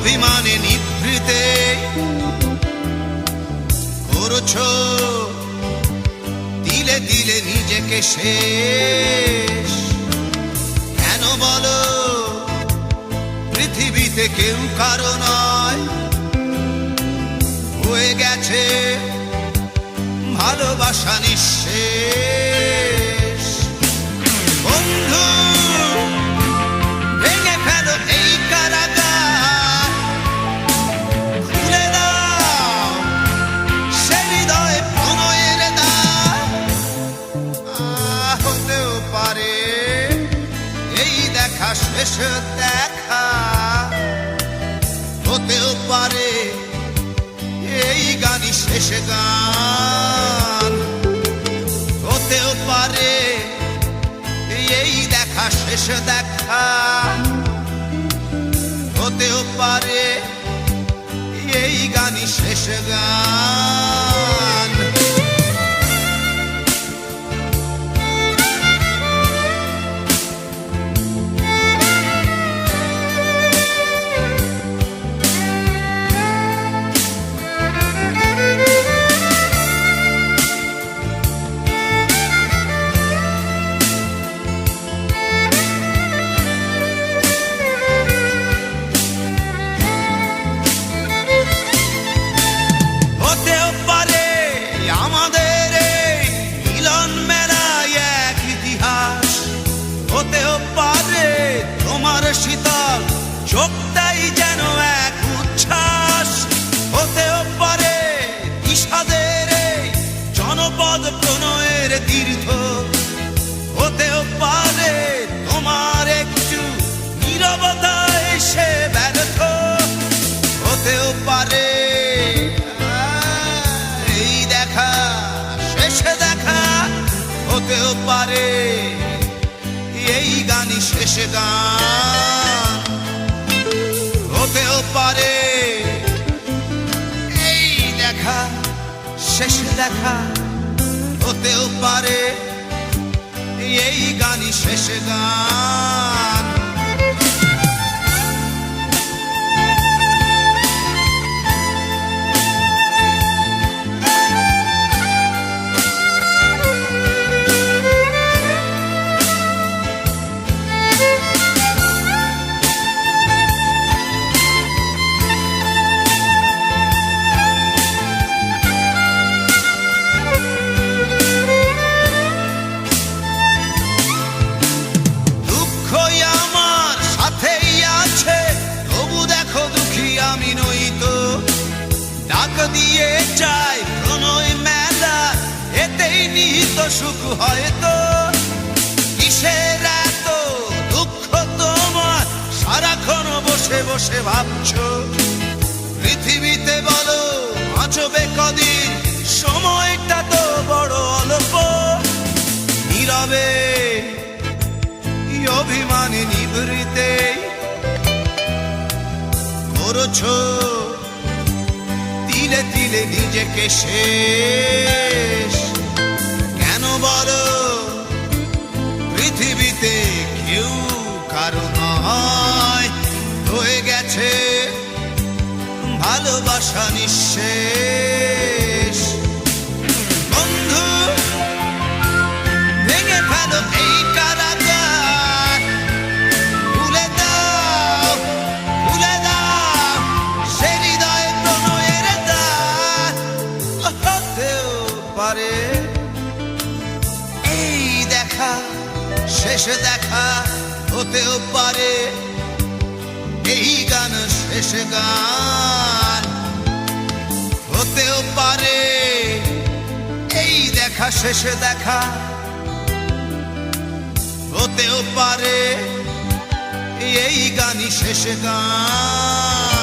অভিমানে নিভৃতে করছো দিলে দিলে নিজেকে শেষ। কেন বলো পৃথিবীতে কেউ কারো নয়, হয়ে গেছে ভালোবাসা নিঃশেষ। বন্ধু ভেঙে ফেলো এই কারাগার, খুলে দাও সে হৃদয়ে প্রণয়ের দ্বার। হতেও পারে এই দেখা শেষ দেখা, হতেও পারে এই গানই শেষ গান, হতেও পারে এই দেখা শেষ দেখা, হতেও পারে এই গানই শেষ গান। হতেও পারে তোমার শীতল চোখটাই যেন এক উচ্ছ্বাস, হতেও পারে বিষাদের জনপদ প্রণয়ের তীর্থ, হতেও পারে তোমার একটু নীরবতা এসে ব্যর্থ, হতেও পারে এই দেখা শেষে দেখা, হতেও পারে এই গানই শেষ গান, হতেও পারে এই দেখা শেষ দেখা, হতেও পারে এই গানই শেষ গান। আমি নই তো ডাক দিয়ে যাই প্রণয় মেলা, এতেই নিহিত সুখ হয়তো। কিসের এত দুঃখ তোমার সারাক্ষণ বসে বসে ভাবছো, পৃথিবীতে বলো বাঁচবে কদিন, সময়টা তো বড় অল্প। নীরবে অভিমানে নিভৃতে করছো তিলে তিলে নিজেকে শেষ। কেন বলো পৃথিবীতে কেউ কারো নয়, হয়ে গেছে ভালোবাসা নিঃশেষ। বন্ধু ভেঙে ফেলো এই কারাগার, খুলে দাও খুলে দাও সে হৃদয়ে প্রণয়ের দ্বার। হতেও পারে এই দেখা শেষ দেখা, হতেও পারে এই গান শেষ গান, হতেও পারে এই দেখা শেষ দেখা, হতেও পারে এই গানই শেষ গান।